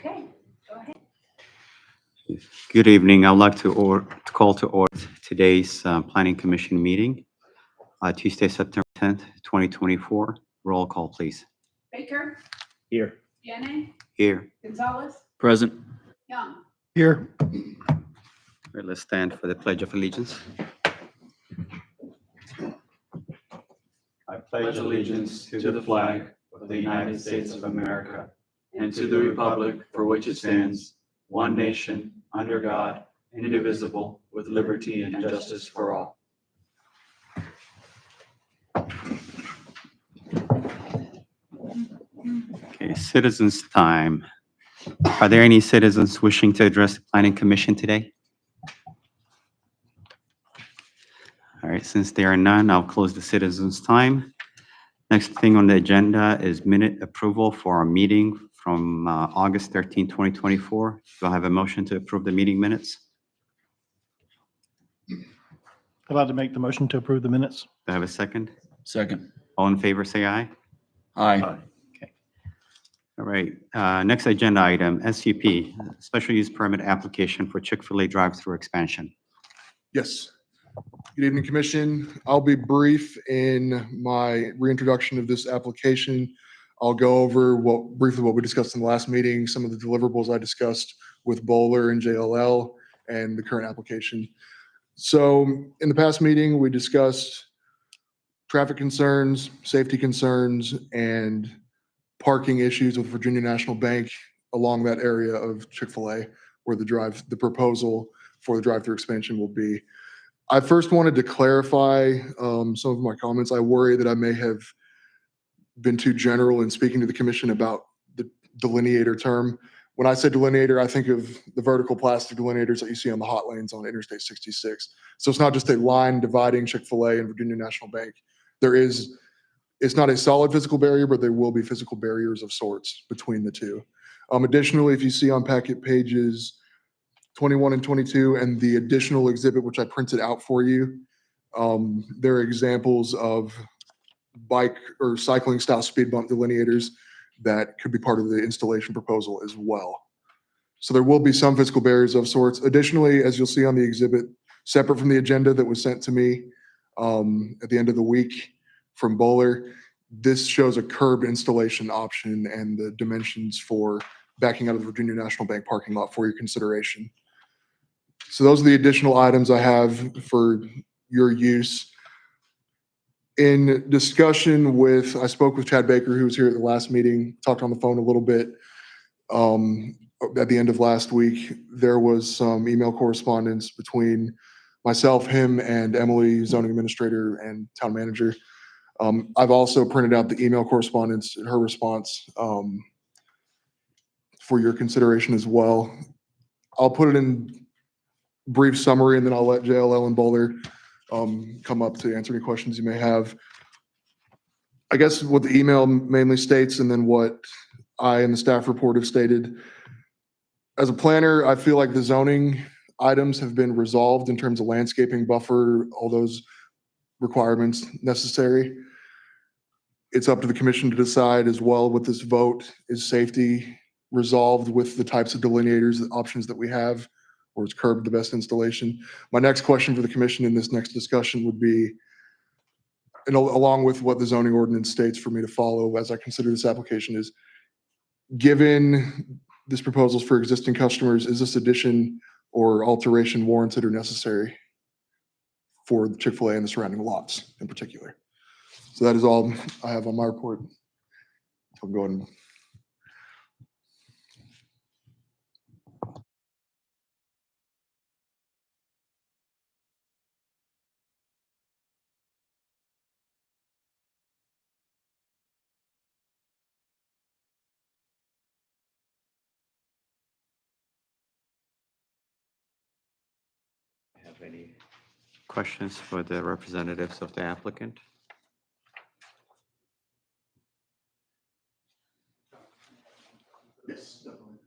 Okay, go ahead. Good evening. I'd like to call to order today's Planning Commission meeting, Tuesday, September 10th, 2024. Roll call, please. Baker, Here. Yanni, Here. Gonzalez, Present. Young. Here. All right, let's stand for the Pledge of Allegiance. I pledge allegiance to the flag of the United States of America and to the republic for which it stands, one nation, under God, indivisible, with liberty and justice for all. Okay, citizens' time. Are there any citizens wishing to address the Planning Commission today? All right, since there are none, I'll close the citizens' time. Next thing on the agenda is minute approval for our meeting from August 13, 2024. Do I have a motion to approve the meeting minutes? I'd like to make the motion to approve the minutes. Do I have a second? Second. All in favor, say aye. Aye. All right, next agenda item, SUP, Special Use Permit Application for Chick-fil-A drive-through expansion. Yes. Good evening, Commission. I'll be brief in my reintroduction of this application. I'll go over briefly what we discussed in the last meeting, some of the deliverables I discussed with Bowler and JLL, and the current application. So in the past meeting, we discussed traffic concerns, safety concerns, and parking issues with Virginia National Bank along that area of Chick-fil-A where the proposal for the drive-through expansion will be. I first wanted to clarify some of my comments. I worry that I may have been too general in speaking to the commission about the delineator term. When I say delineator, I think of the vertical plastic delineators that you see on the hot lanes on Interstate 66. So it's not just a line dividing Chick-fil-A and Virginia National Bank. It's not a solid physical barrier, but there will be physical barriers of sorts between the two. Additionally, if you see on packet pages 21 and 22 and the additional exhibit, which I printed out for you, there are examples of bike or cycling style speed bump delineators that could be part of the installation proposal as well. So there will be some physical barriers of sorts. Additionally, as you'll see on the exhibit, separate from the agenda that was sent to me at the end of the week from Bowler, this shows a curb installation option and the dimensions for backing out of the Virginia National Bank parking lot for your consideration. So those are the additional items I have for your use. In discussion I spoke with Chad Baker, who was here at the last meeting, talked on the phone a little bit. At the end of last week, there was some email correspondence between myself, him, and Emily, zoning administrator and town manager. I've also printed out the email correspondence and her response for your consideration as well. I'll put it in brief summary and then I'll let JLL and Bowler come up to answer any questions you may have. I guess what the email mainly states and then what I and the staff report have stated. As a planner, I feel like the zoning items have been resolved in terms of landscaping, buffer, all those requirements necessary. It's up to the commission to decide as well with this vote. Is safety resolved with the types of delineators, the options that we have, or is curb the best installation? My next question for the commission in this next discussion would be, and along with what the zoning ordinance states for me to follow as I consider this application, is given this proposal for existing customers, is this addition or alteration warranted or necessary for the Chick-fil-A and the surrounding lots in particular? So that is all I have on my report. I'll go ahead and Have any questions for the representatives of the applicant? Yes, definitely.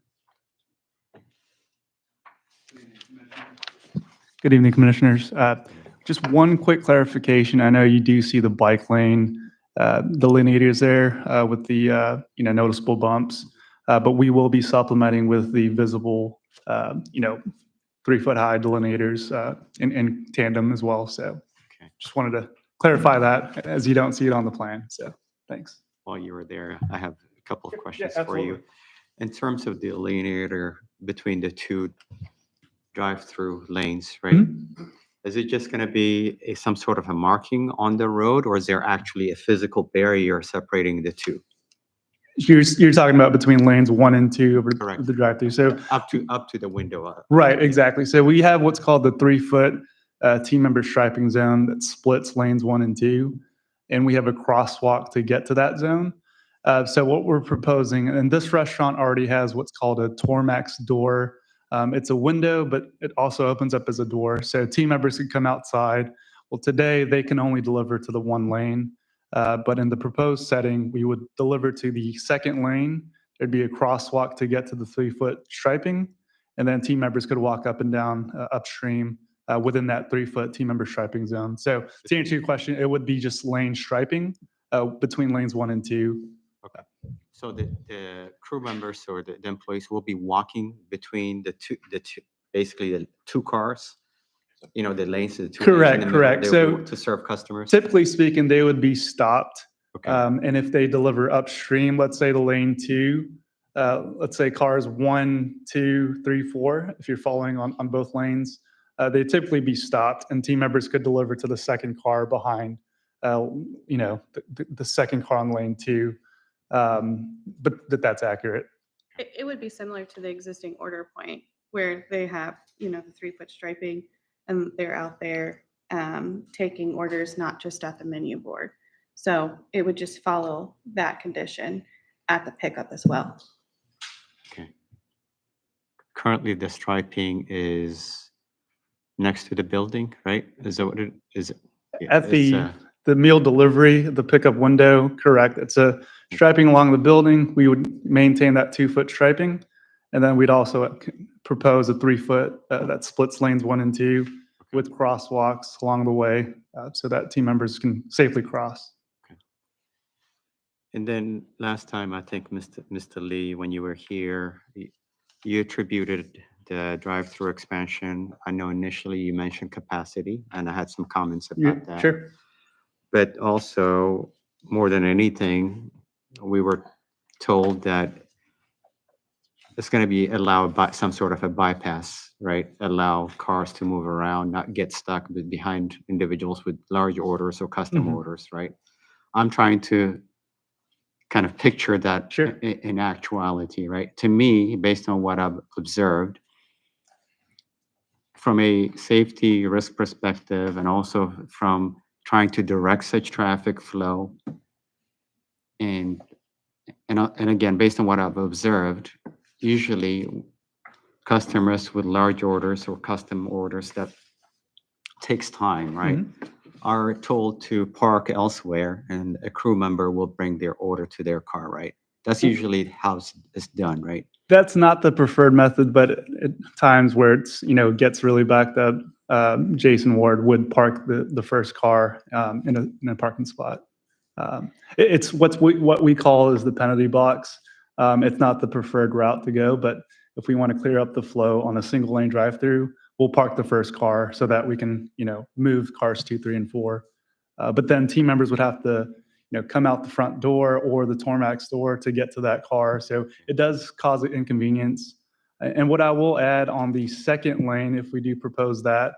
Good evening, Commissioners. Just one quick clarification. I know you do see the bike lane delineators there with the noticeable bumps. But we will be supplementing with the visible, 3-foot high delineators in tandem as well. So Okay. just wanted to clarify that as you don't see it on the plan. So thanks. While you were there, I have a couple of Yeah, questions for you. absolutely. In terms of the delineator between the two drive-through lanes, right? Mhm. Is it just going to be some sort of a marking on the road, or is there actually a physical barrier separating the two? You're talking about between lanes 1 and 2 of Correct. the drive-through. So Up to the window. right, exactly. So we have what's called the 3-foot team member striping zone that splits lanes 1 and 2, and we have a crosswalk to get to that zone. So what we're proposing, and this restaurant already has what's called a Tormax door. It's a window, but it also opens up as a door. So team members can come outside. Well, today they can only deliver to the 1 lane, but in the proposed setting, we would deliver to the 2nd lane. There'd be a crosswalk to get to the 3-foot striping, and then team members could walk up and down upstream within that 3-foot team member striping zone. So to answer your question, it would be just lane striping between lanes 1 and 2. Okay. So the crew members or the employees will be walking between the two, basically the 2 cars, the lanes, the 2 lanes in Correct, the middle, correct. they So will- to serve customers? typically speaking, they would be stopped. Okay. And if they deliver upstream, let's say to lane 2, let's say cars 1, 2, 3, 4, if you're following on both lanes, they typically be stopped and team members could deliver to the 2nd car behind, the 2nd car on lane 2. But that's accurate. It would be similar to the existing order point where they have, the 3-foot striping and they're out there taking orders, not just at the menu board. So it would just follow that condition at the pickup as well. Okay. Currently, the striping is next to the building, right? Is that what it is? Yeah, At it's, the meal delivery, the pickup window, correct. It's a striping along the building. We would maintain that 2-foot striping. And then we'd also propose a 3-foot that splits lanes 1 and 2 with crosswalks along the way so that team members can safely cross. And then last time, I think, Mr. Lee, when you were here, you attributed the drive-through expansion. I know initially you mentioned capacity, and I had some comments about that. Sure. But also, more than anything, we were told that it's going to be allowed by some sort of a bypass, right? Allow cars to move around, not get stuck behind individuals with large orders or custom Mhm. orders, right? I'm trying to kind of picture that Sure. in actuality, right? To me, based on what I've observed, from a safety risk perspective and also from trying to direct such traffic flow, and again, based on what I've observed, usually customers with large orders or custom orders that takes time, right? Are told to park elsewhere and a crew member will bring their order to their car, right? That's usually how it's done, right? That's not the preferred method, but at times where it's, gets really backed up, Jason Ward would park the first car in a parking spot. It's what we call is the penalty box. It's not the preferred route to go, but if we want to clear up the flow on a single lane drive-through, we'll park the first car so that we can, move cars 2, 3, and 4. But then team members would have to, come out the front door or the Tormax door to get to that car. So it does cause an inconvenience. And what I will add on the 2nd lane, if we do propose that,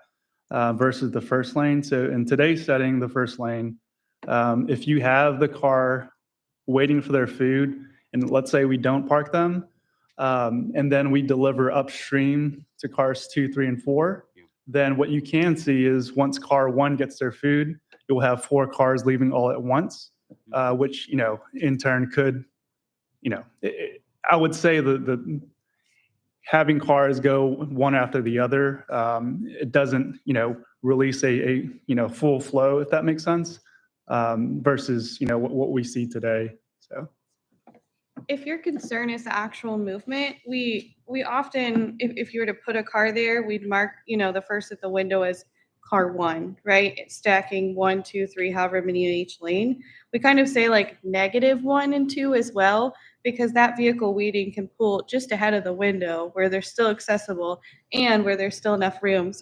versus the 1st lane. So in today's setting, the 1st lane, if you have the car waiting for their food, and let's say we don't park them, and then we deliver upstream to cars 2, 3, and 4, then what you can see is once car 1 gets their food, you'll have 4 cars leaving all at once, which, in turn could, I would say the having cars go one after the other, it doesn't, release a full flow, if that makes sense, versus, what we see today. So. If your concern is the actual movement, we often, if you were to put a car there, we'd mark, the first at the window as car 1, right? It's stacking 1, 2, 3, however many in each lane. We kind of say like -1 and 2 as well, because that vehicle waiting can pull just ahead of the window where they're still accessible and where there's still enough room,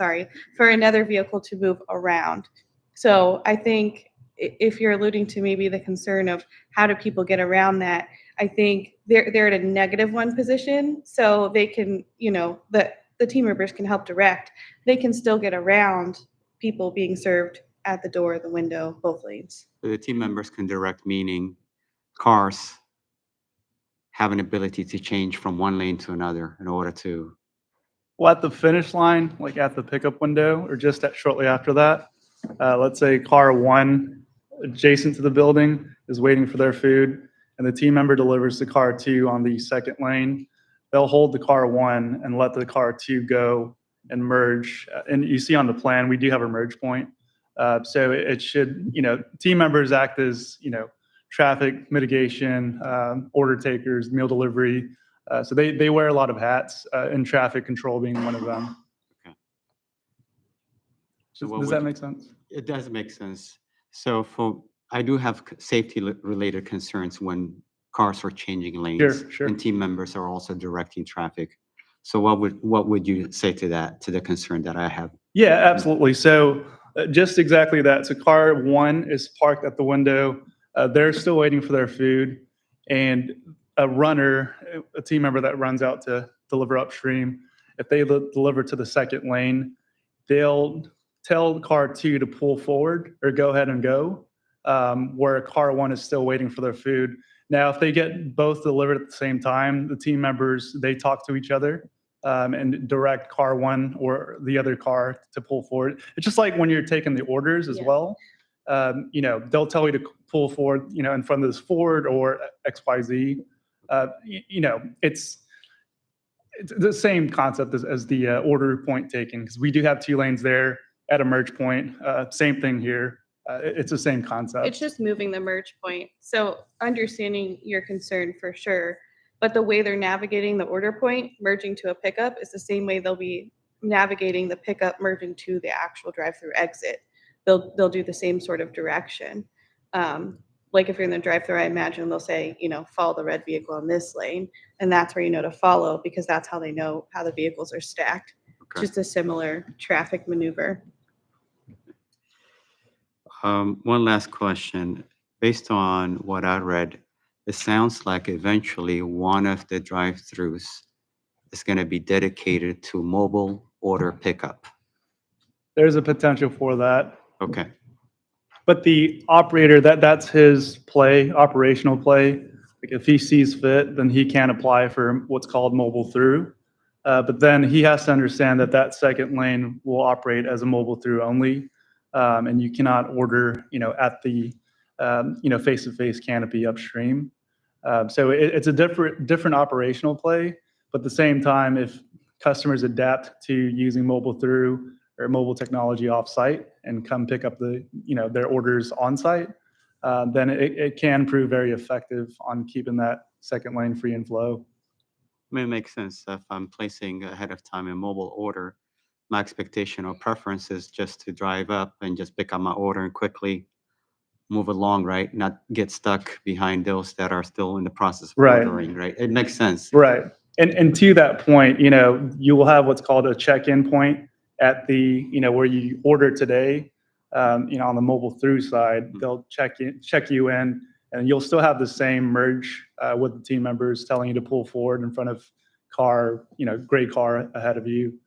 for another vehicle to move around. So I think if you're alluding to maybe the concern of how do people get around that, I think they're at a -1 position, so they can, the team members can help direct. They can still get around people being served at the door, the window, both lanes. The team members can direct, meaning cars have an ability to change from one lane to another in order to, Well, at the finish line, like at the pickup window, or just shortly after that, let's say car 1 adjacent to the building is waiting for their food, and the team member delivers to car 2 on the second lane. They'll hold the car 1 and let the car 2 go and merge. And you see on the plan, we do have a merge point. So it should, team members act as, traffic mitigation, order takers, meal delivery. So they wear a lot of hats, and traffic control being one of them. So what Does would that you- make sense? it does make sense. So I do have safety-related concerns when cars are changing lanes. Sure. And team members are also directing traffic. So what would you say to that, to the concern that I have? Yeah, absolutely. So just exactly that. So car 1 is parked at the window. They're still waiting for their food. And a runner, a team member that runs out to deliver upstream, if they deliver to the second lane, they'll tell car 2 to pull forward or go ahead and go, where car 1 is still waiting for their food. Now, if they get both delivered at the same time, the team members, they talk to each other and direct car 1 or the other car to pull forward. It's just like when you're taking the orders as Yeah. well. They'll tell you to pull forward, in front of this Ford or XYZ. It's the same concept as the order point taken, because we do have 2 lanes there at a merge point. Same thing here. It's the same concept. It's just moving the merge point. So understanding your concern for sure, but the way they're navigating the order point, merging to a pickup, is the same way they'll be navigating the pickup, merging to the actual drive-through exit. They'll do the same sort of direction. Like if you're in the drive-through, I imagine they'll say, follow the red vehicle in this lane, and that's where you know to follow, because that's how they know how the vehicles are stacked. Okay. Just a similar traffic maneuver. One last question. Based on what I read, it sounds like eventually one of the drive-throughs is going to be dedicated to mobile order pickup. There's a potential for that. Okay. But the operator, that's his operational play. Like if he sees fit, then he can apply for what's called mobile through. But then he has to understand that second lane will operate as a mobile through only. And you cannot order, at the, face-to-face canopy upstream. So it's a different operational play. But at the same time, if customers adapt to using mobile through or mobile technology off-site and come pick up their orders on-site, then it can prove very effective on keeping that second lane free and flow. I mean, it makes sense. If I'm placing ahead of time a mobile order, my expectation or preference is just to drive up and just pick up my order and quickly move along, right? Not get stuck behind those that are still in the process of Right. ordering, right? It makes sense. Right. And to that point, you will have what's called a check-in point at the, where you order today, on the mobile through side. They'll check you in, and you'll still have the same merge with the team members telling you to pull forward in front of gray car ahead of you.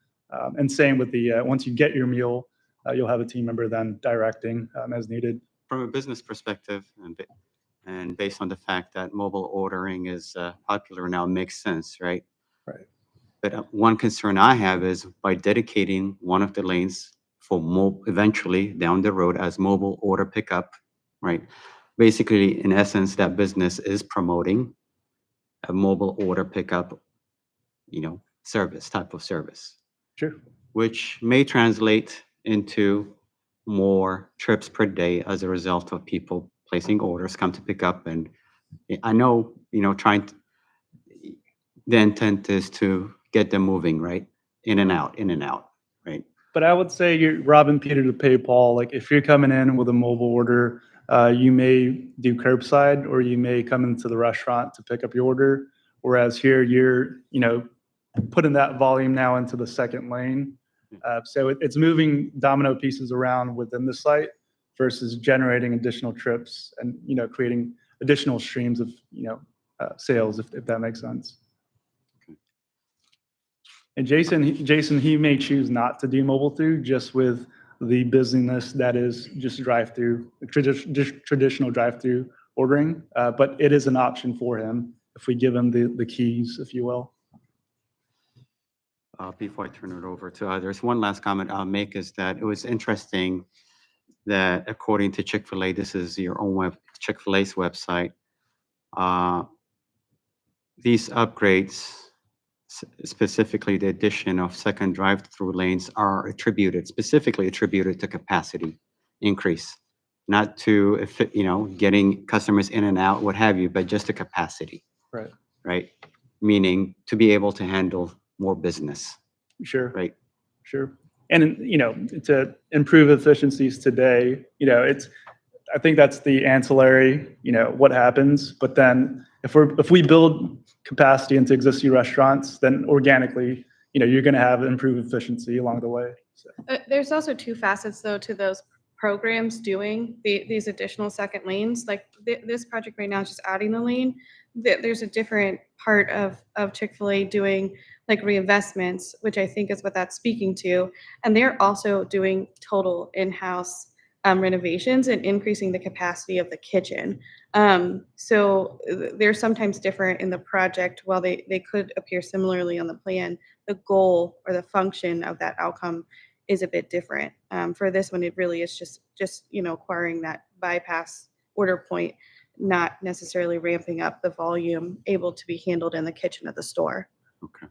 And same with the, once you get your meal, you'll have a team member then directing as needed. From a business perspective, and based on the fact that mobile ordering is popular now, makes sense, right? Right. But one concern I have is by dedicating one of the lanes for eventually down the road as mobile order pickup, right? Basically, in essence, that business is promoting a mobile order pickup, type of service, Sure. which may translate into more trips per day as a result of people placing orders, come to pick up. And I know, the intent is to get them moving, right? In and out, right? But I would say you're robbing Peter to pay Paul. Like if you're coming in with a mobile order, you may do curbside or you may come into the restaurant to pick up your order. Whereas here you're, putting that volume now into the second lane. So it's moving domino pieces around within the site versus generating additional trips and, creating additional streams of, sales, if that makes sense. And Jason, he may choose not to do mobile through just with the busyness that is just drive-through, traditional drive-through ordering. But it is an option for him if we give him the keys, if you will. Before I turn it over to others, one last comment I'll make is that it was interesting that according to Chick-fil-A, this is your own Chick-fil-A's website, these upgrades, specifically the addition of second drive-through lanes, are specifically attributed to capacity increase, not to, getting customers in and out, what have you, but just the capacity. Right. Right? Meaning to be able to handle more business. Sure. Right. Sure. And, to improve efficiencies today, I think that's the ancillary, what happens. But then if we build capacity into existing restaurants, then organically, you're going to have improved efficiency along the way. So. There's also two facets, though, to those programs doing these additional second lanes. Like this project right now is just adding the lane. There's a different part of Chick-fil-A doing like reinvestments, which I think is what that's speaking to. And they're also doing total in-house renovations and increasing the capacity of the kitchen. So they're sometimes different in the project. While they could appear similarly on the plan, the goal or the function of that outcome is a bit different. For this one, it really is just acquiring that bypass order point, not necessarily ramping up the volume able to be handled in the kitchen of the store. Okay.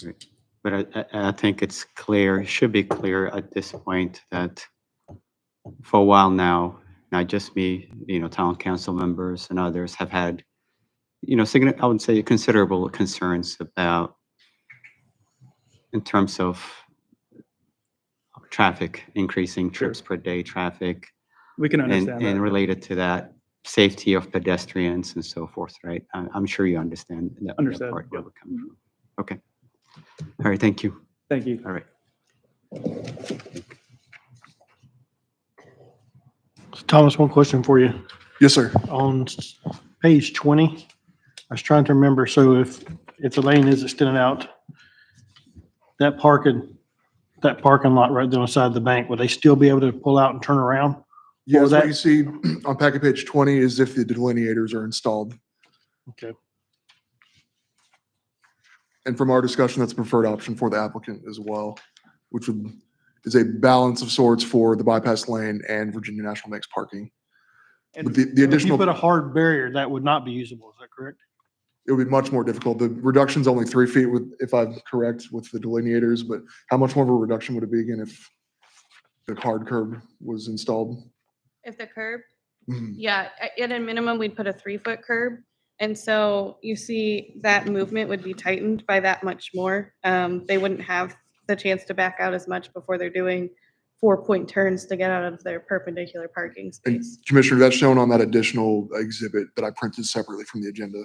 Right. But I think it should be clear at this point that for a while now, not just me, town council members and others have had, I would say considerable concerns about, in terms of traffic, increasing trips per day traffic. We can understand and that. related to that, safety of pedestrians and so forth, right? I'm sure you understand that Understood. part where we're coming from. Okay. All right, thank you. Thank you. All right. Thomas, one question for you. Yes, sir. On page 20, I was trying to remember, so if the lane is extended out, that parking lot right there on the side of the bank, would they still be able to pull out and turn around? Yes, was what that? you see on packet page 20 is if the delineators are installed. Okay. And from our discussion, that's a preferred option for the applicant as well, which is a balance of sorts for the bypass lane and Virginia National Bank's parking. And But the if you additional, put a hard barrier, that would not be usable, is that correct? it would be much more difficult. The reduction's only 3 feet if I'm correct with the delineators, but how much more of a reduction would it be again if the hard curb was installed? If the curb, Mhm. yeah, at a minimum, we'd put a 3-foot curb. And so you see that movement would be tightened by that much more. They wouldn't have the chance to back out as much before they're doing 4-point turns to get out of their perpendicular parking And space. Commissioner, that's shown on that additional exhibit that I printed separately from the agenda.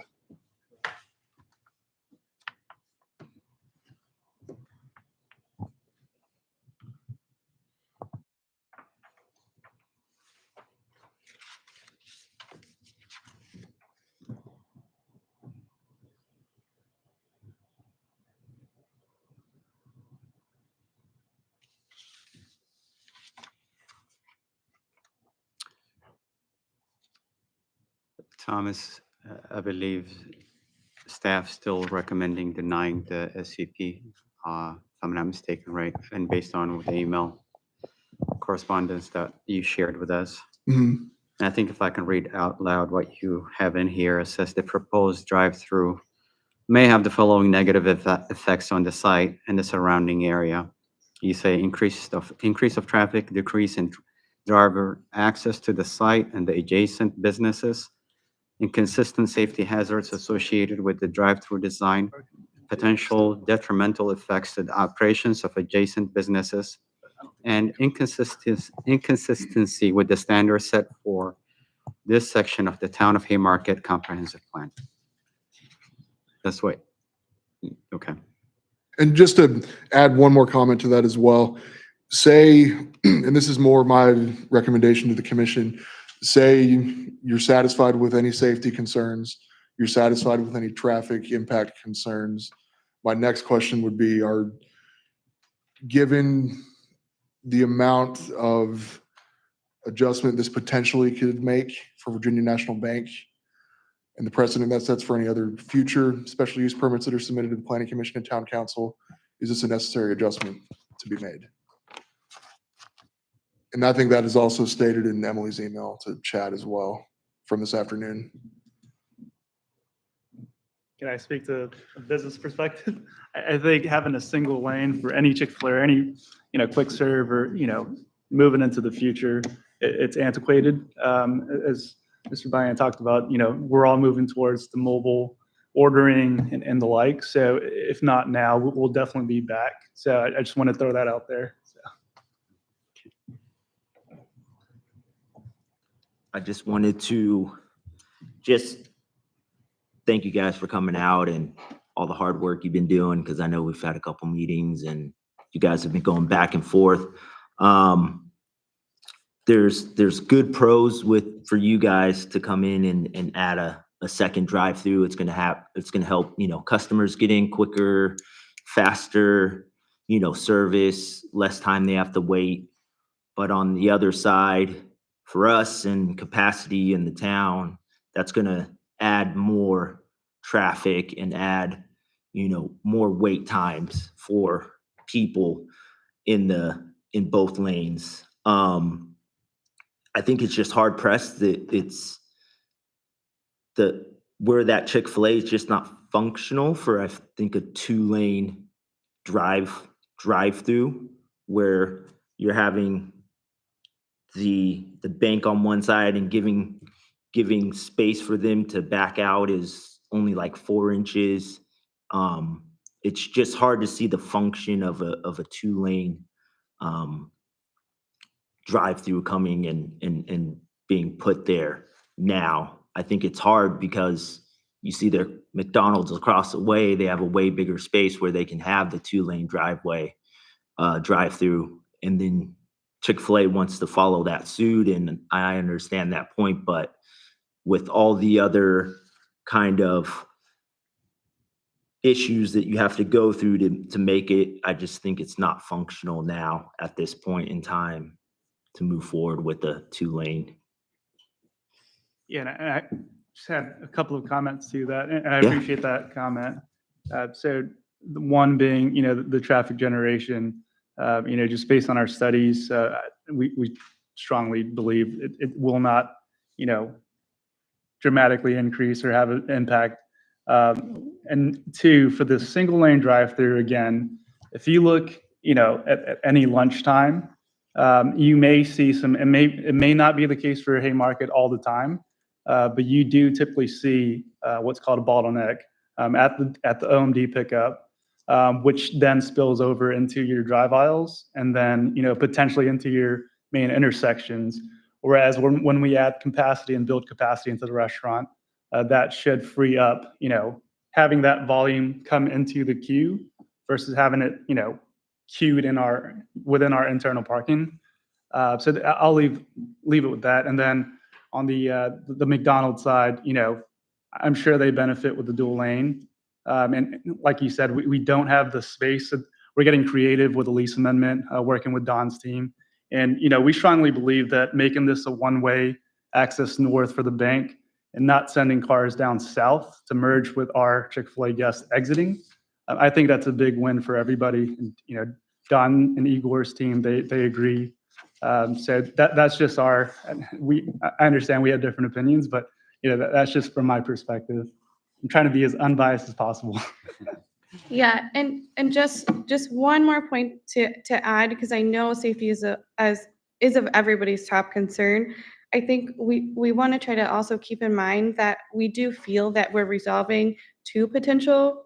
Thomas, I believe staff still recommending denying the SCP, if I'm not mistaken, right? And based on the email correspondence that you shared with us. Mhm. And I think if I can read out loud what you have in here, it says the proposed drive-through may have the following negative effects on the site and the surrounding area. You say increase of traffic, decrease in driver access to the site and the adjacent businesses, inconsistent safety hazards associated with the drive-through design, potential detrimental effects to the operations of adjacent businesses, and inconsistency with the standards set for this section of the Town of Haymarket Comprehensive Plan. That's what, okay. And just to add one more comment to that as well, say, and this is more my recommendation to the commission, say you're satisfied with any safety concerns, you're satisfied with any traffic impact concerns. My next question would be, given the amount of adjustment this potentially could make for Virginia National Bank and the precedent that sets for any other future special use permits that are submitted to the Planning Commission and Town Council, is this a necessary adjustment to be made? And I think that is also stated in Emily's email to Chad as well from this afternoon. Can I speak to a business perspective? I think having a single lane for any Chick-fil-A or any, quick serve or, moving into the future, it's antiquated. As Mr. Bayan talked about, we're all moving towards the mobile ordering and the like. So if not now, we'll definitely be back. So I just want to throw that out there. So. I just wanted to just thank you guys for coming out and all the hard work you've been doing, because I know we've had a couple meetings and you guys have been going back and forth. There's good pros for you guys to come in and add a second drive-through. It's gonna help, customers get in quicker, faster, service, less time they have to wait. But on the other side, for us and capacity in the town, that's gonna add more traffic and add, more wait times for people in both lanes. I think it's just hard pressed that it's where that Chick-fil-A is just not functional for, I think, a 2-lane drive-through where you're having the bank on one side and giving space for them to back out is only like 4 inches. It's just hard to see the function of a 2-lane drive-through coming and being put there now. I think it's hard because you see their McDonald's across the way, they have a way bigger space where they can have the 2-lane drive-through, and then Chick-fil-A wants to follow that suit, and I understand that point, but with all the other kind of issues that you have to go through to make it, I just think it's not functional now at this point in time to move forward with the 2-lane. Yeah, and I just had a couple of comments to that, and I Yeah. appreciate that comment. So the one being, the traffic generation, just based on our studies, we strongly believe it will not, dramatically increase or have an impact. And 2, for the single lane drive-through, again, if you look, at any lunchtime, you may see it may not be the case for Haymarket all the time, but you do typically see what's called a bottleneck at the OMD pickup, which then spills over into your drive aisles and then, potentially into your main intersections. Whereas when we add capacity and build capacity into the restaurant, that should free up, having that volume come into the queue versus having it, queued within our internal parking. So I'll leave it with that. And then on the McDonald's side, I'm sure they benefit with the dual lane. And like you said, we don't have the space. We're getting creative with the lease amendment, working with Don's team. And, we strongly believe that making this a one-way access north for the bank and not sending cars down south to merge with our Chick-fil-A guests exiting, I think that's a big win for everybody. And, Don and Igor's team, they agree. So that's just I understand we have different opinions, but, that's just from my perspective. I'm trying to be as unbiased as possible. Yeah, and just one more point to add, because I know safety is of everybody's top concern. I think we want to try to also keep in mind that we do feel that we're resolving two potential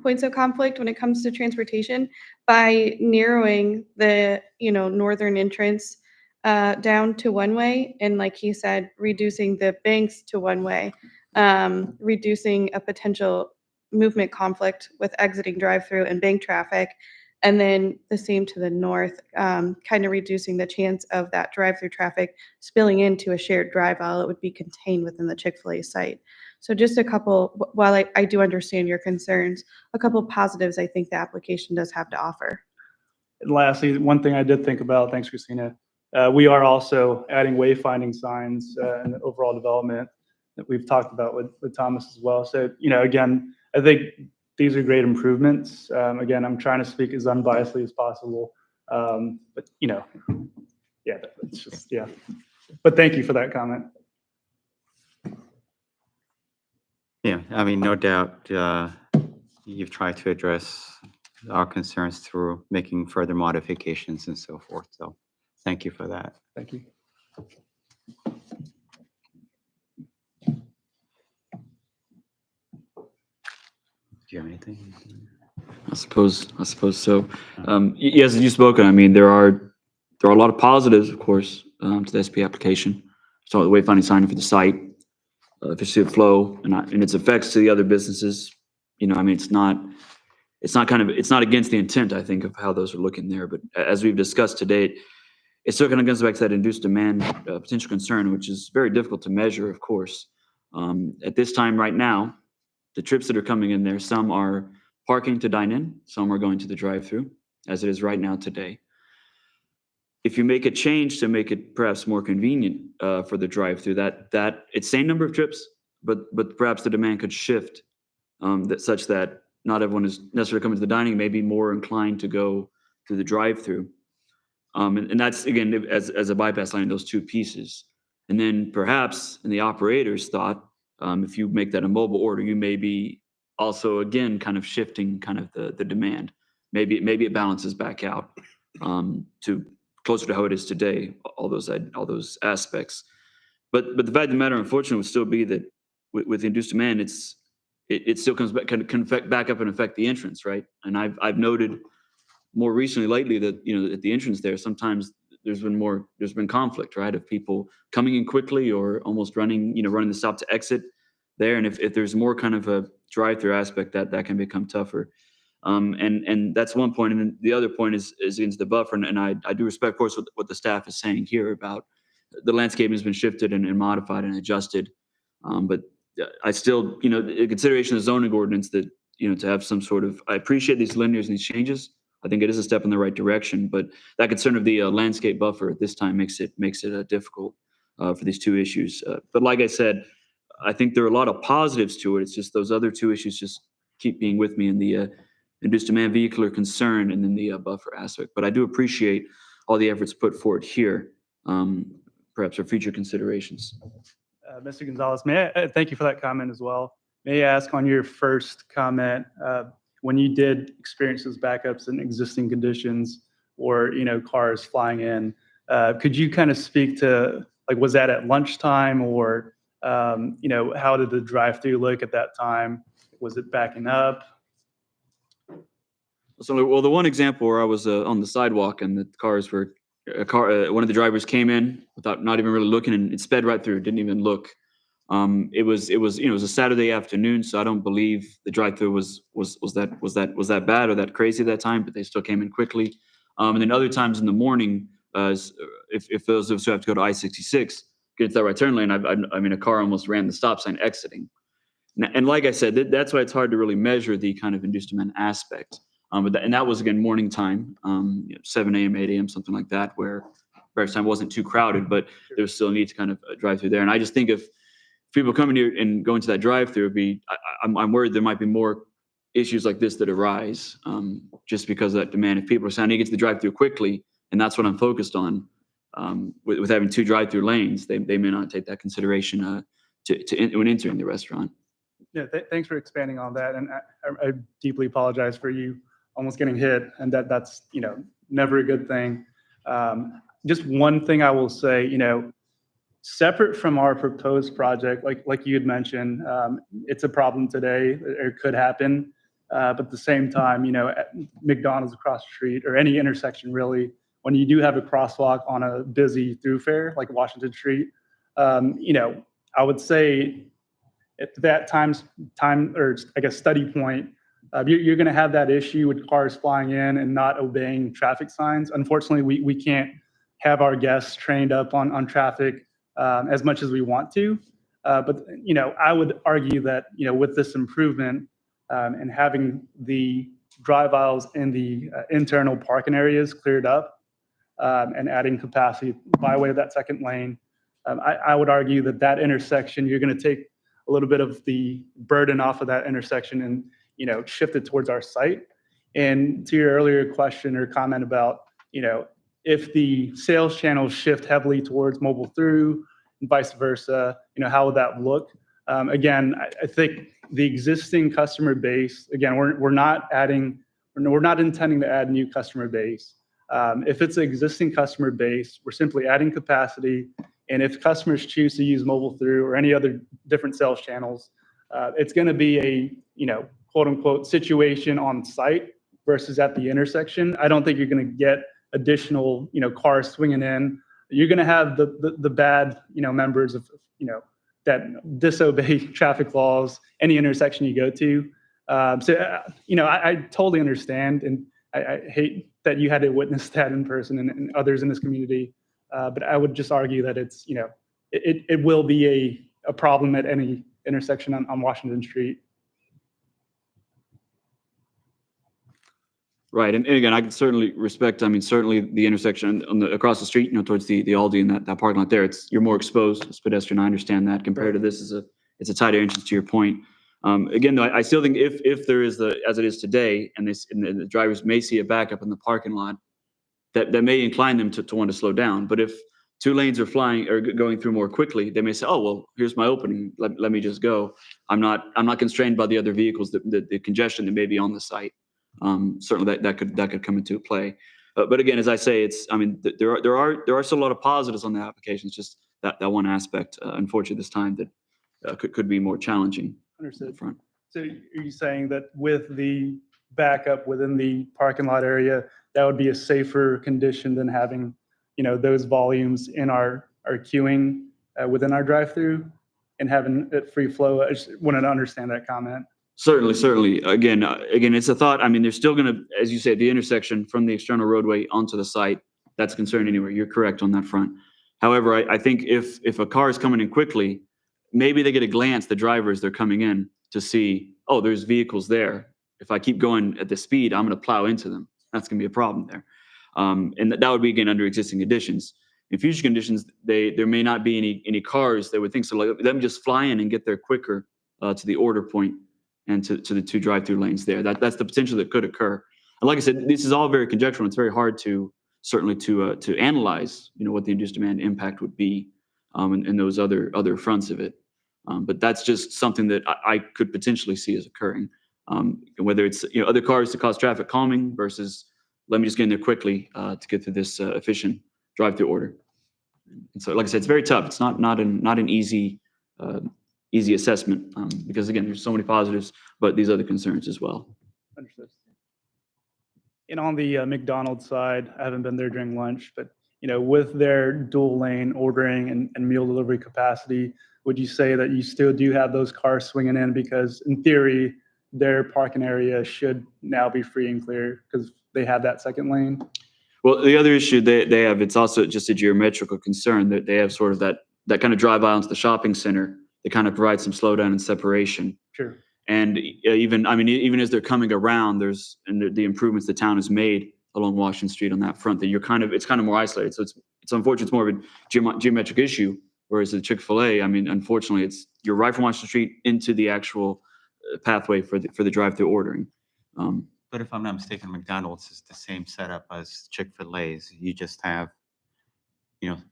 points of conflict when it comes to transportation by narrowing the, northern entrance down to one way. And like he said, reducing the banks to one way, reducing a potential movement conflict with exiting drive-through and bank traffic. And then the same to the north, kind of reducing the chance of that drive-through traffic spilling into a shared drive aisle. It would be contained within the Chick-fil-A site. So just a couple, while I do understand your concerns, a couple positives I think the application does have to offer. And lastly, one thing I did think about, thanks, Christina, we are also adding wayfinding signs in the overall development that we've talked about with Thomas as well. So, again, I think these are great improvements. Again, I'm trying to speak as unbiasedly as possible. But, yeah, it's just, yeah. But thank you for that comment. Yeah, I mean, no doubt, you've tried to address our concerns through making further modifications and so forth. So thank you for that. Thank you. Do you have anything? I suppose so. Yes, as you've spoken, I mean, there are a lot of positives, of course, to the SP application. So the wayfinding sign for the site, efficiency of flow, and its effects to the other businesses. I mean, it's not against the intent, I think, of how those are looking there. But as we've discussed to date, it's still kind of goes back to that induced demand potential concern, which is very difficult to measure, of course. At this time right now, the trips that are coming in there, some are parking to dine in, some are going to the drive-through, as it is right now today. If you make a change to make it perhaps more convenient for the drive-through, that it's same number of trips, but perhaps the demand could shift such that not everyone is necessarily coming to the dining, may be more inclined to go through the drive-through. And that's, again, as a bypass line, those two pieces. And then perhaps in the operator's thought, if you make that a mobile order, you may be also, again, kind of shifting kind of the demand. Maybe it balances back out to closer to how it is today, all those aspects. But the fact of the matter, unfortunately, would still be that with induced demand, it still comes back, can back up and affect the entrance, right? And I've noted more recently lately that, at the entrance there, sometimes there's been conflict, right? Of people coming in quickly or almost running the stop to exit there. And if there's more kind of a drive-through aspect, that can become tougher. And that's one point. And then the other point is into the buffer. And I do respect, of course, what the staff is saying here about the landscape has been shifted and modified and adjusted. But I still, in consideration of the zoning ordinance that, to have some sort of, I appreciate these linears and these changes. I think it is a step in the right direction, but that concern of the landscape buffer at this time makes it difficult for these two issues. But like I said, I think there are a lot of positives to it. It's just those other two issues just keep being with me in the induced demand vehicular concern and then the buffer aspect. But I do appreciate all the efforts put forward here, perhaps for future considerations. Mr. Gonzalez, may I thank you for that comment as well. May I ask on your first comment, when you did experience those backups in existing conditions or, cars flying in, could you kind of speak to, like, was that at lunchtime or, how did the drive-through look at that time? Was it backing up? So, well, the one example where I was on the sidewalk and the cars were, one of the drivers came in without not even really looking and it sped right through, didn't even look. It was a Saturday afternoon, so I don't believe the drive-through was that bad or that crazy at that time, but they still came in quickly. And then other times in the morning, if those of us who have to go to I-66 get into that right turn lane, I mean, a car almost ran the stop sign exiting. And like I said, that's why it's hard to really measure the kind of induced demand aspect. And that was, again, morning time, 7 a.m., 8 a.m., something like that, where various time wasn't too crowded, but there was still a need to kind of drive through there. And I just think if people coming here and going to that drive-through, I'm worried there might be more issues like this that arise just because of that demand. If people are saying, I need to get to the drive-through quickly, and that's what I'm focused on, with having two drive-through lanes, they may not take that consideration when entering the restaurant. Yeah, thanks for expanding on that. And I deeply apologize for you almost getting hit, and that's never a good thing. Just one thing I will say, separate from our proposed project, like you had mentioned, it's a problem today, or it could happen. But at the same time, at McDonald's across the street or any intersection really, when you do have a crosswalk on a busy thoroughfare like Washington Street, I would say at that time, or I guess study point, you're going to have that issue with cars flying in and not obeying traffic signs. Unfortunately, we can't have our guests trained up on traffic as much as we want to. But I would argue that with this improvement and having the drive aisles in the internal parking areas cleared up and adding capacity by way of that second lane, I would argue that intersection, you're going to take a little bit of the burden off of that intersection and shift it towards our site. And to your earlier question or comment about if the sales channels shift heavily towards mobile through and vice versa, how would that look? Again, I think the existing customer base, again, we're not intending to add new customer base. If it's an existing customer base, we're simply adding capacity. And if customers choose to use mobile through or any other different sales channels, it's going to be a, quote unquote situation on site versus at the intersection. I don't think you're going to get additional, cars swinging in. You're going to have the bad, members of, that disobey traffic laws, any intersection you go to. I totally understand. And I hate that you had to witness that in person and others in this community. But I would just argue that it's, it will be a problem at any intersection on Washington Street. Right, and again, I can certainly respect, certainly the intersection across the street, towards the Aldi and that parking lot there, you're more exposed as pedestrian, I understand that, compared to this, it's a tighter entrance to your point. Again, though, I still think if there is as it is today, and the drivers may see a backup in the parking lot, that may incline them to want to slow down. But if two lanes are flying or going through more quickly, they may say, oh, well, here's my opening, let me just go. I'm not constrained by the other vehicles, the congestion that may be on the site. Certainly that could come into play. But again, as I say, there are still a lot of positives on the application. It's just that one aspect, unfortunately, this time that could be more challenging. Understood. Front. So are you saying that with the backup within the parking lot area, that would be a safer condition than having, those volumes in our queuing within our drive-through and having it free flow? I just wanted to understand that comment. Certainly. Again, it's a thought. There's still going to, as you said, the intersection from the external roadway onto the site, that's concerned anyway. You're correct on that front. However, I think if a car is coming in quickly, maybe they get a glance, the drivers, they're coming in to see, oh, there's vehicles there. If I keep going at the speed, I'm going to plow into them. That's going to be a problem there. And that would be, again, under existing conditions. In future conditions, there may not be any cars that would think so. Let them just fly in and get there quicker to the order point and to the two drive-through lanes there. That's the potential that could occur. And like I said, this is all very conjectural. It's very hard to analyze, what the induced demand impact would be, and those other fronts of it. But that's just something that I could potentially see as occurring. Whether it's other cars to cause traffic calming versus let me just get in there quickly to get to this efficient drive-through order. And so, like I said, it's very tough. It's not an easy assessment because again, there's so many positives, but these other concerns as well. Understood. And on the McDonald's side, I haven't been there during lunch, but with their dual lane ordering and meal delivery capacity, would you say that you still do have those cars swinging in? Because in theory, their parking area should now be free and clear because they have that second lane. Well, the other issue they have, it's also just a geometrical concern that they have sort of that kind of drive aisle into the shopping center. They kind of provide some slowdown and separation. Sure. And even as they're coming around, the improvements the town has made along Washington Street on that front, that it's kind of more isolated. So it's unfortunate, it's more of a geometric issue. Whereas the Chick-fil-A, unfortunately, you're right from Washington Street into the actual pathway for the drive-through ordering. But if I'm not mistaken, McDonald's is the same setup as Chick-fil-A's. You just have,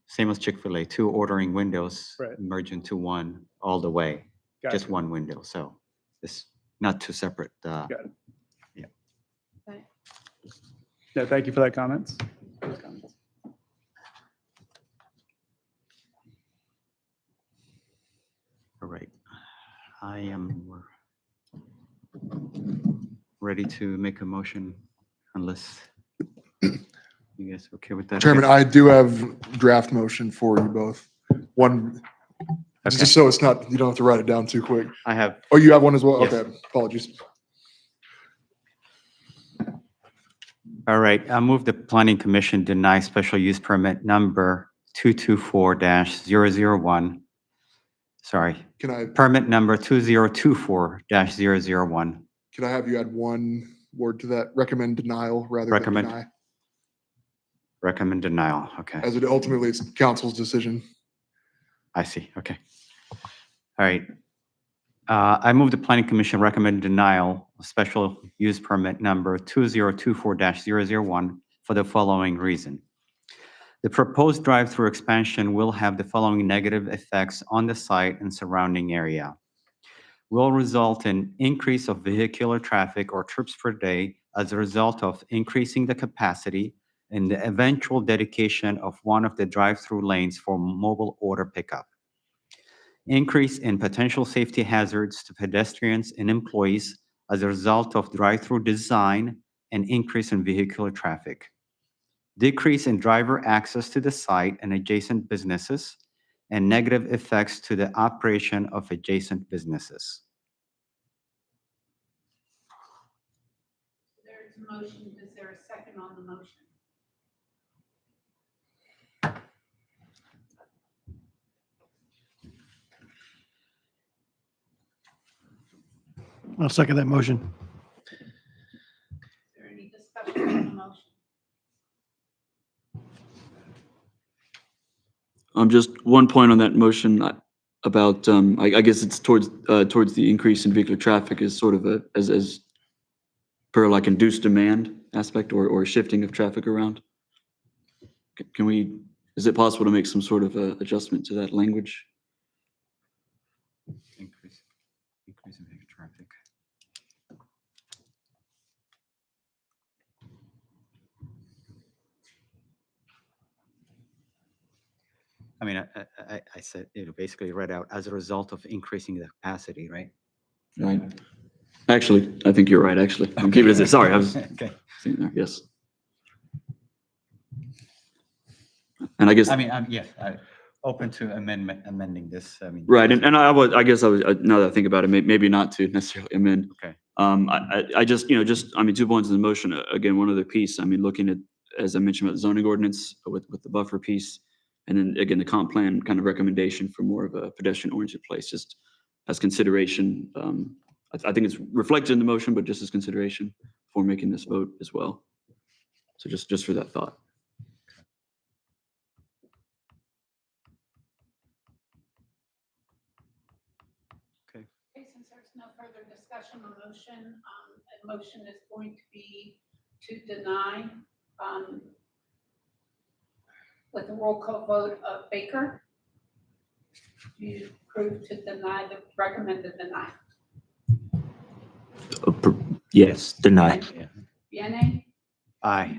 same as Chick-fil-A, two ordering windows Right. merge into one all the way, Gotcha. just one window. So it's not two separate. Got it. Yeah. Got it. No, thank you for that comments. I am ready to make a motion unless you guys okay with that? Chairman, I do have draft motion for you both. One, Okay. just so it's not, you don't have to write it down too quick. I have, Oh, you have one as well? Yes. Okay, apologies. all right, I move the planning commission deny special use permit number 224-001. Sorry, Can I permit number 2024-001. have you add one word to that? Recommend denial rather than Recommend. deny. Recommend denial, okay. As it ultimately it's council's decision. I see, okay. All right. I move the planning commission recommend denial of special use permit number 2024-001 for the following reason. The proposed drive-through expansion will have the following negative effects on the site and surrounding area. Will result in increase of vehicular traffic or trips per day as a result of increasing the capacity and the eventual dedication of one of the drive-through lanes for mobile order pickup. Increase in potential safety hazards to pedestrians and employees as a result of drive-through design and increase in vehicular traffic. Decrease in driver access to the site and adjacent businesses, and negative effects to the operation of adjacent businesses. There's a motion. Is there a second on the motion? I'll second that motion. Is there any discussion on the motion? Just one point on that motion about, I guess it's towards the increase in vehicular traffic is sort of as per like induced demand aspect or shifting of traffic around. Is it possible to make some sort of adjustment to that language? Increase in vehicular traffic. I mean, I said, basically read out as a result of increasing the capacity, right? Right. Actually, I think you're right, actually. I'm keeping it as it. Sorry, I was Okay. seeing there, yes. And I guess, I mean, yes, open to amending this, I mean. right, and I guess I was, now that I think about it, maybe not to necessarily amend. Okay. I just, I mean, 2 points in the motion. Again, one other piece, I mean, looking at, as I mentioned about the zoning ordinance with the buffer piece, and then again, the comp plan kind of recommendation for more of a pedestrian oriented place, just as consideration. I think it's reflected in the motion, but just as consideration for making this vote as well. So just for that thought. Okay, since there's no further discussion on the motion, a motion is going to be to deny, with a roll call vote of Baker. You approve to deny the recommended deny. Yes, deny. Vianney, Aye.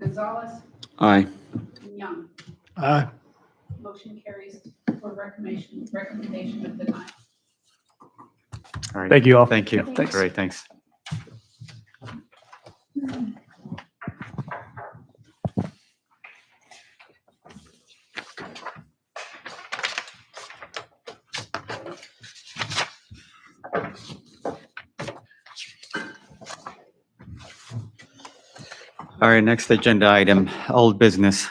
Gonzalez, Aye. and Young. Aye. Motion carries for recommendation of deny. All right. Thank you all. Thank you. Thanks. Great, thanks. All right, next agenda item, old business.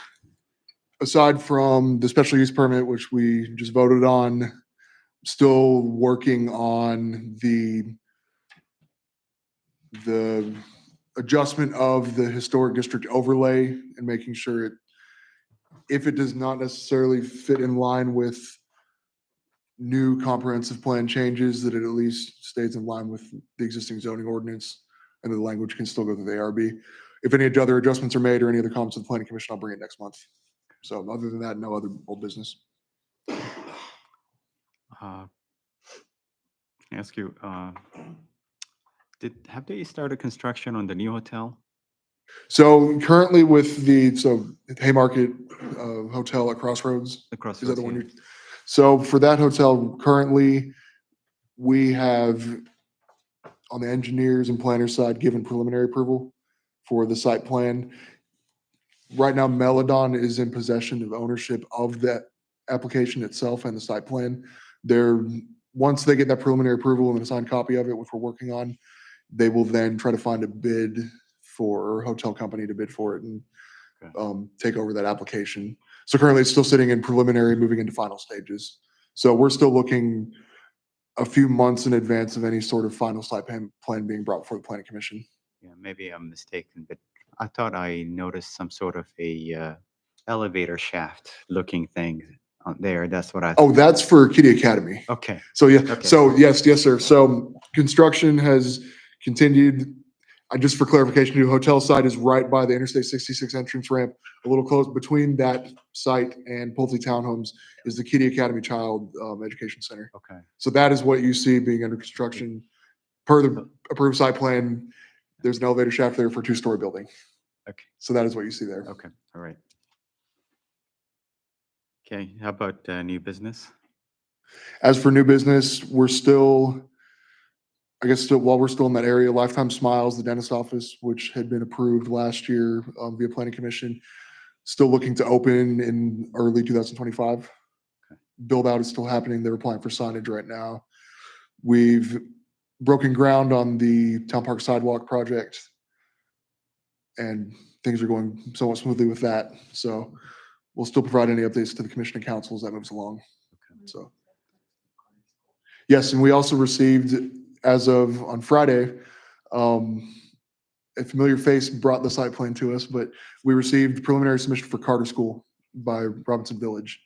Aside from the special use permit, which we just voted on, still working on the adjustment of the historic district overlay and making sure if it does not necessarily fit in line with new comprehensive plan changes, that it at least stays in line with the existing zoning ordinance and the language can still go through the ARB. If any other adjustments are made or any other comments to the planning commission, I'll bring it next month. So other than that, no other old business. Can I ask you, have they started construction on the new hotel? So currently with Haymarket Hotel at Crossroads, Across is that the roads one here? you're? So for that hotel, currently, we have, on the engineers and planners side, given preliminary approval for the site plan. Right now, Meladon is in possession of ownership of that application itself and the site plan. Once they get that preliminary approval and a signed copy of it, which we're working on, they will then try to find a bid for, or hotel company to bid for it and take over that application. So currently it's still sitting in preliminary, moving into final stages. So we're still looking a few months in advance of any sort of final site plan being brought before the planning commission. Yeah, maybe I'm mistaken, but I thought I noticed some sort of a elevator shaft looking thing on there. That's what I. Oh, that's for Kitty Academy. Okay. So yeah, Okay. so yes, sir. So construction has continued. Just for clarification, the hotel site is right by the Interstate 66 entrance ramp, a little close between that site and Pulte Townhomes is the Kitty Academy Child Education Center. Okay. So that is what you see being under construction. Per the approved site plan, there's an elevator shaft there for a 2-story building. Okay. So that is what you see there. Okay. All right. Okay. How about new business? As for new business, we're still, while we're still in that area, Lifetime Smiles, the dentist office, which had been approved last year via planning commission, still looking to open in early 2025. Okay. Build out is still happening. They're applying for signage right now. We've broken ground on the Town Park Sidewalk project, and things are going somewhat smoothly with that. So we'll still provide any updates to the commission and council as that moves along. Okay. So yes, and we also received, as of on Friday, a familiar face brought the site plan to us, but we received preliminary submission for Carter School by Robinson Village.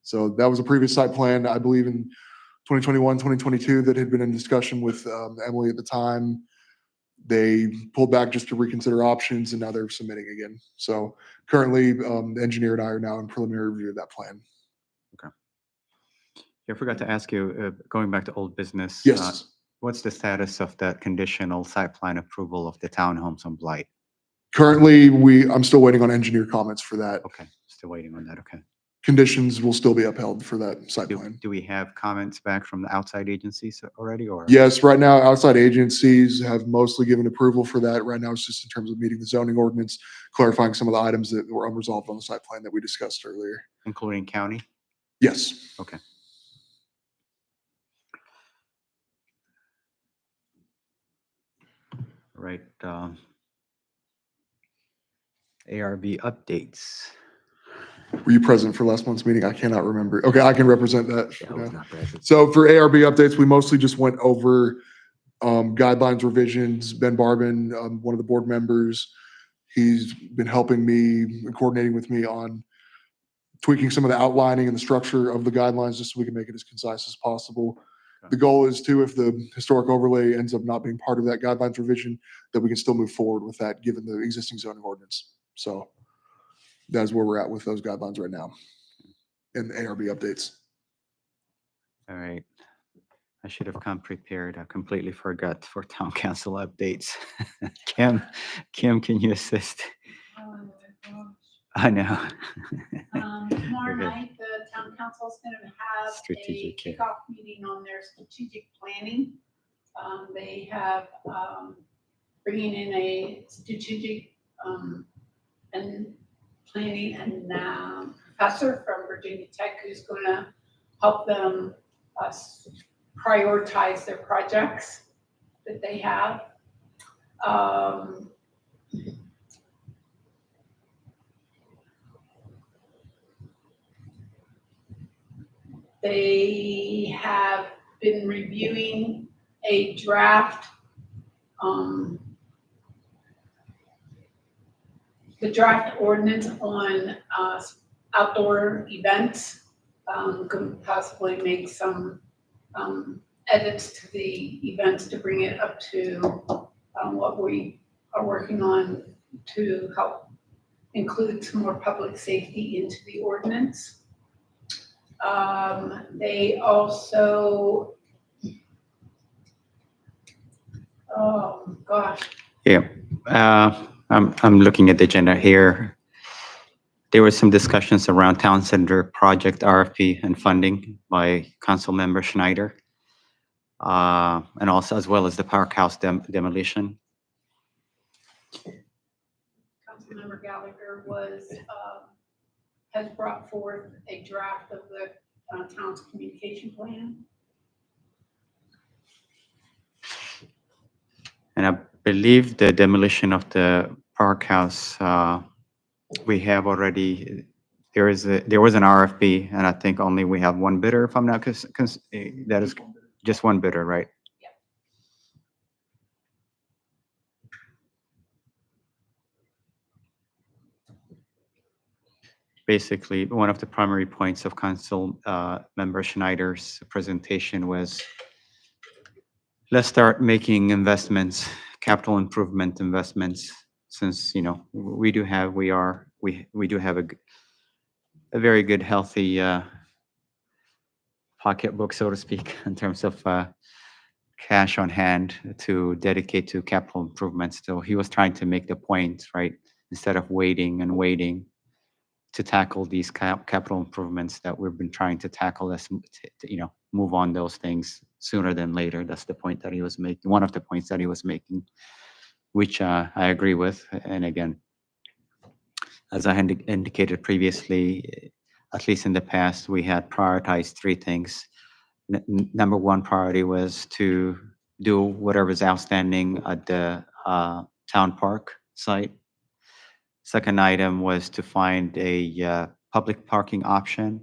So that was a previous site plan, I believe in 2021, 2022, that had been in discussion with Emily at the time. They pulled back just to reconsider options, and now they're submitting again. So currently, the engineer and I are now in preliminary review of that plan. I forgot to ask you, going back to old business. Yes. What's the status of that conditional site plan approval of the townhomes on Blight? Currently, I'm still waiting on engineer comments for that. Okay, still waiting on that. Okay. Conditions will still be upheld for that site plan. Do we have comments back from the outside agencies already, or? Yes, right now, outside agencies have mostly given approval for that. Right now, it's just in terms of meeting the zoning ordinance, clarifying some of the items that were unresolved on the site plan that we discussed earlier. Including county? Yes. Okay. Right. ARB updates. Were you present for last month's meeting? I cannot remember. Okay, I can represent that. Yeah, I for was now. not present. So for ARB updates, we mostly just went over guidelines revisions. Ben Barbin, one of the board members, he's been helping me and coordinating with me on tweaking some of the outlining and the structure of the guidelines just so we can make it as concise as possible. Okay. The goal is to, if the historic overlay ends up not being part of that guidelines revision, that we can still move forward with that given the existing zoning ordinance. So that's where we're at with those guidelines right now and the ARB updates. All right. I should have come prepared. I completely forgot for town council updates. Kim, can you assist? Oh, my gosh. I know. Tomorrow Okay. night, the town council is going to have a Strategic, yeah. kickoff meeting on their strategic planning. They have bringing in a strategic and planning and professor from Virginia Tech who's going to help them prioritize their projects that they have. They have been reviewing a draft, the draft ordinance on outdoor events. Could possibly make some edits to the events to bring it up to what we are working on to help include some more public safety into the ordinance. They also, oh gosh, Yeah. I'm looking at the agenda here. There were some discussions around town center project RFP and funding by Council Member Schneider. and also as well as the Park House demolition. Councilmember Gallagher has brought forth a draft of the town's communication plan. And I believe the demolition of the Park House, we have already, there was an RFP, and I think only we have one bidder, if I'm not, that is just one bidder, right? Basically, one of the primary points of Council Member Schneider's presentation was, let's start making investments, capital improvement investments, since, you know, we do have a very good, healthy pocketbook, so to speak, in terms of cash on hand to dedicate to capital improvements. So he was trying to make the point, right? Instead of waiting and waiting to tackle these capital improvements that we've been trying to tackle, let's, you know, move on those things sooner than later. That's the point that he was making, one of the points that he was making, which I agree with. And again, as I indicated previously, at least in the past, we had prioritized three things. Number one priority was to do whatever's outstanding at the town park site. Second item was to find a public parking option.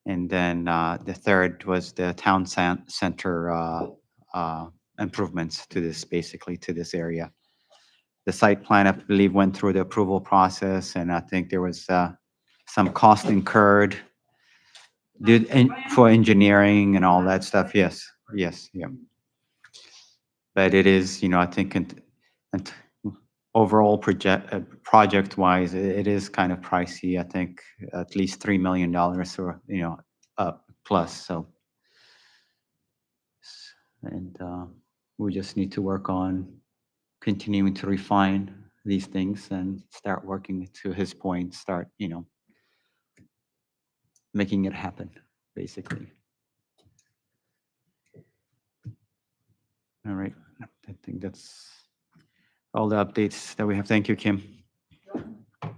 And then the third was the town center improvements to this, basically to this area. The site plan, I believe, went through the approval process, and I think there was some cost incurred for engineering and all that stuff. Yes, yes, yeah. But it is, you know, I think overall project-wise, it is kind of pricey. I think at least $3 million or, you know, plus. So, and we just need to work on continuing to refine these things and start working, to his point, start, you know, making it happen, basically. All right, I think that's all the updates that we have. Thank you, Kim. All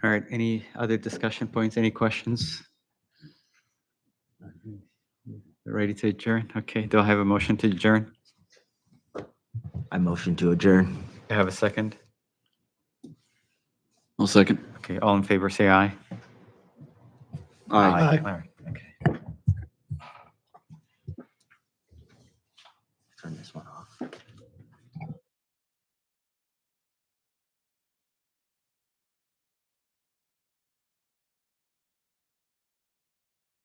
right, any other discussion points, any questions? Ready to adjourn? Okay, do I have a motion to adjourn? I motion to adjourn. I have a second. I'll second. Okay, all in favor, say aye. Aye. All right.